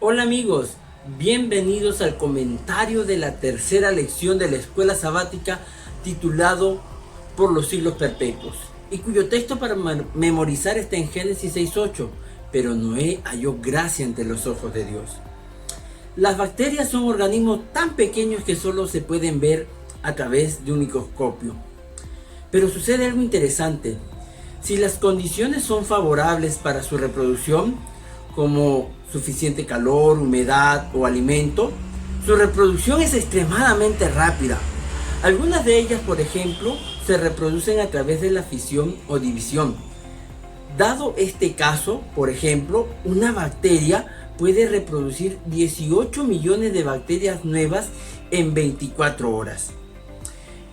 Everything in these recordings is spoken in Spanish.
Hola amigos, bienvenidos al comentario de la tercera lección de la escuela sabática titulado Por los siglos perpetuos, y cuyo texto para memorizar está en Génesis 6:8, pero Noé halló gracia ante los ojos de Dios. Las bacterias son organismos tan pequeños que solo se pueden ver a través de un microscopio. Pero sucede algo interesante. Si las condiciones son favorables para su reproducción, como suficiente calor, humedad o alimento, su reproducción es extremadamente rápida. Algunas de ellas, por ejemplo, se reproducen a través de la fisión o división. Dado este caso, por ejemplo, una bacteria puede reproducir 18 millones de bacterias nuevas en 24 horas.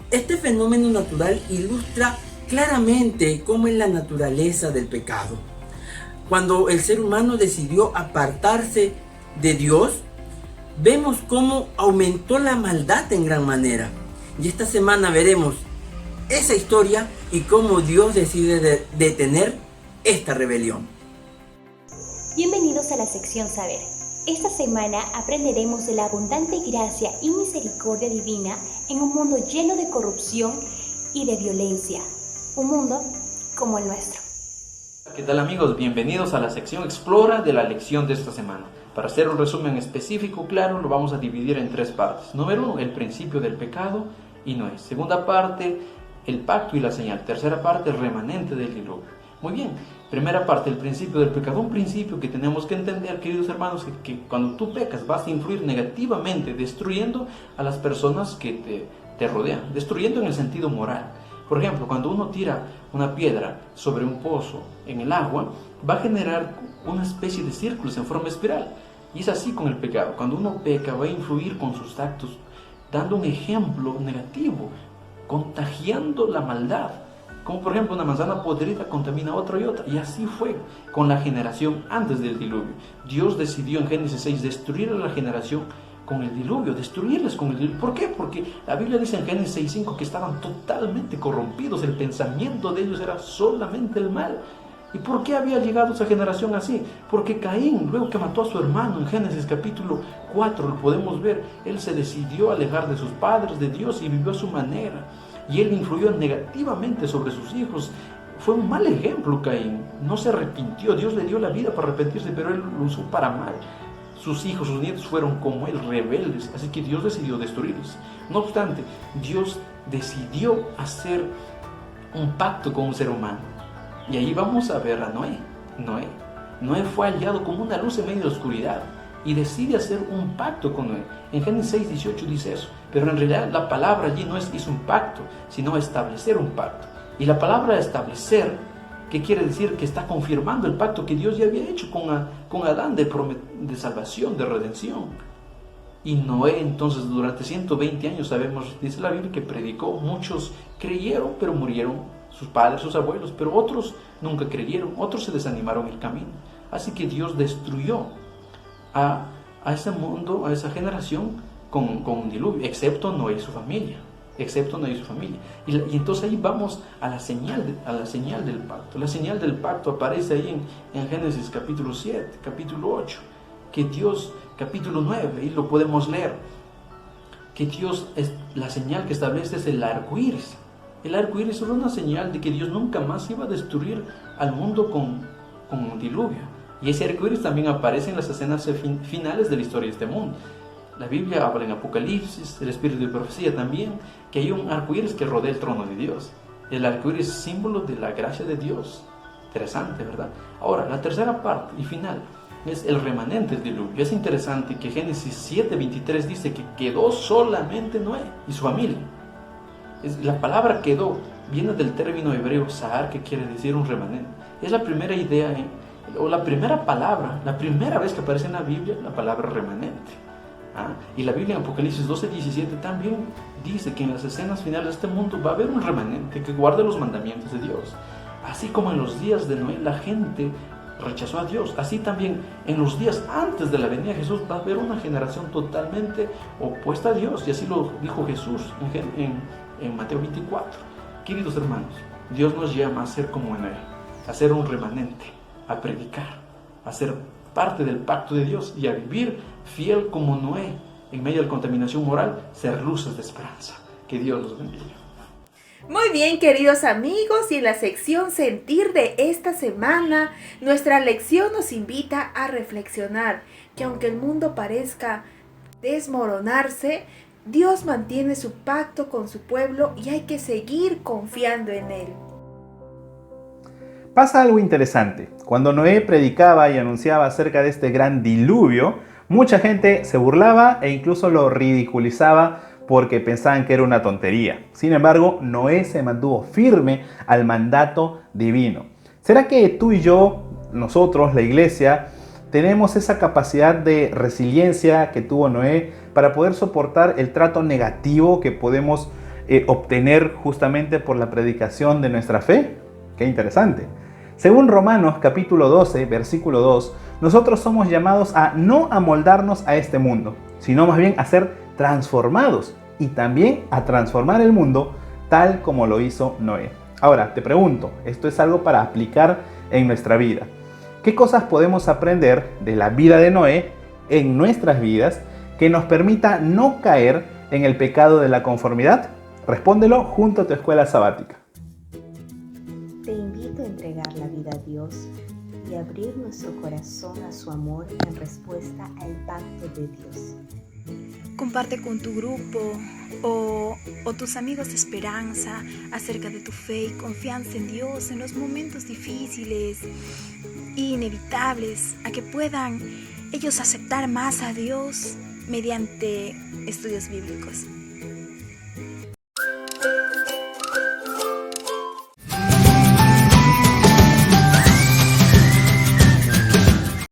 Este fenómeno natural ilustra claramente cómo es la naturaleza del pecado. Cuando el ser humano decidió apartarse de Dios, vemos cómo aumentó la maldad en gran manera. Y esta semana veremos esa historia y cómo Dios decide detener esta rebelión. Bienvenidos a la sección Saber. Esta semana aprenderemos de la abundante gracia y misericordia divina en un mundo lleno de corrupción y de violencia. Un mundo como el nuestro. ¿Qué tal amigos? Bienvenidos a la sección Explora de la lección de esta semana. Para hacer un resumen específico, claro, lo vamos a dividir en tres partes. Número 1, el principio del pecado y Noé. Segunda parte, el pacto y la señal. Tercera parte, el remanente del diluvio. Muy bien, primera parte, el principio del pecado. Un principio que tenemos que entender, queridos hermanos, que cuando tú pecas vas a influir negativamente, destruyendo a las personas que te rodean, destruyendo en el sentido moral. Por ejemplo, cuando uno tira una piedra sobre un pozo en el agua, va a generar una especie de círculos en forma espiral. Y es así con el pecado. Cuando uno peca, va a influir con sus actos, dando un ejemplo negativo, contagiando la maldad. Como por ejemplo una manzana podrida contamina a otra y otra. Y así fue con la generación antes del diluvio. Dios decidió en Génesis 6 destruir a la generación con el diluvio, destruirles con el diluvio. ¿Por qué? Porque la Biblia dice en Génesis 6:5 que estaban totalmente corrompidos. El pensamiento de ellos era solamente el mal. ¿Y por qué había llegado esa generación así? Porque Caín, luego que mató a su hermano en Génesis capítulo 4, lo podemos ver, él se decidió alejar de sus padres, de Dios, y vivió a su manera. Y él influyó negativamente sobre sus hijos. Fue un mal ejemplo Caín. No se arrepintió. Dios le dio la vida para arrepentirse, pero él lo usó para mal. Sus hijos, sus nietos fueron como él, rebeldes. Así que Dios decidió destruirlos. No obstante, Dios decidió hacer un pacto con un ser humano. Y ahí vamos a ver a Noé. Noé fue hallado como una luz en medio de la oscuridad. Y decide hacer un pacto con Noé. En Génesis 6:18 dice eso. Pero en realidad la palabra allí no es hizo un pacto, sino establecer un pacto. Y la palabra establecer, ¿qué quiere decir? Que está confirmando el pacto que Dios ya había hecho con Adán de salvación, de redención. Y Noé entonces durante 120 años, sabemos, dice la Biblia, que predicó. Muchos creyeron, pero murieron sus padres, sus abuelos. Pero otros nunca creyeron, otros se desanimaron el camino. Así que Dios destruyó a ese mundo, a esa generación con un diluvio, excepto Noé y su familia. Y entonces ahí vamos a la señal del pacto. La señal del pacto aparece ahí en Génesis capítulo 7, capítulo 8, que Dios, capítulo 9, ahí lo podemos leer, que Dios, la señal que establece es el arco iris. El arco iris es una señal de que Dios nunca más iba a destruir al mundo con un diluvio. Y ese arco iris también aparece en las escenas finales de la historia de este mundo. La Biblia habla en Apocalipsis, el Espíritu de Profecía también, que hay un arco iris que rodea el trono de Dios. El arco iris es símbolo de la gracia de Dios. Interesante, ¿verdad? Ahora, la tercera parte y final es el remanente del diluvio. Es interesante que Génesis 7:23 dice que quedó solamente Noé y su familia. La palabra quedó viene del término hebreo sahar, que quiere decir un remanente. Es la primera idea o la primera palabra, la primera vez que aparece en la Biblia la palabra remanente. Y la Biblia en Apocalipsis 12:17 también dice que en las escenas finales de este mundo va a haber un remanente que guarde los mandamientos de Dios. Así como en los días de Noé la gente rechazó a Dios, así también en los días antes de la venida de Jesús va a haber una generación totalmente opuesta a Dios. Y así lo dijo Jesús en Mateo 24. Queridos hermanos, Dios nos llama a ser como Noé, a ser un remanente, a predicar, a ser parte del pacto de Dios y a vivir fiel como Noé en medio de la contaminación moral, ser luces de esperanza. Que Dios los bendiga. Muy bien, queridos amigos, y en la sección Sentir de esta semana, nuestra lección nos invita a reflexionar que aunque el mundo parezca desmoronarse, Dios mantiene su pacto con su pueblo y hay que seguir confiando en él. Pasa algo interesante. Cuando Noé predicaba y anunciaba acerca de este gran diluvio, mucha gente se burlaba e incluso lo ridiculizaba porque pensaban que era una tontería. Sin embargo, Noé se mantuvo firme al mandato divino. ¿Será que tú y yo, nosotros, la iglesia, tenemos esa capacidad de resiliencia que tuvo Noé para poder soportar el trato negativo que podemos obtener justamente por la predicación de nuestra fe? ¡Qué interesante! Según Romanos capítulo 12, versículo 2, nosotros somos llamados a no amoldarnos a este mundo, sino más bien a ser transformados y también a transformar el mundo tal como lo hizo Noé. Ahora, te pregunto, esto es algo para aplicar en nuestra vida. ¿Qué cosas podemos aprender de la vida de Noé en nuestras vidas que nos permita no caer en el pecado de la conformidad? Respóndelo junto a tu escuela sabática. Te invito a entregar la vida a Dios y abrir nuestro corazón a su amor en respuesta al pacto de Dios. Comparte con tu grupo o tus amigos de esperanza acerca de tu fe y confianza en Dios en los momentos difíciles e inevitables, a que puedan ellos aceptar más a Dios mediante estudios bíblicos.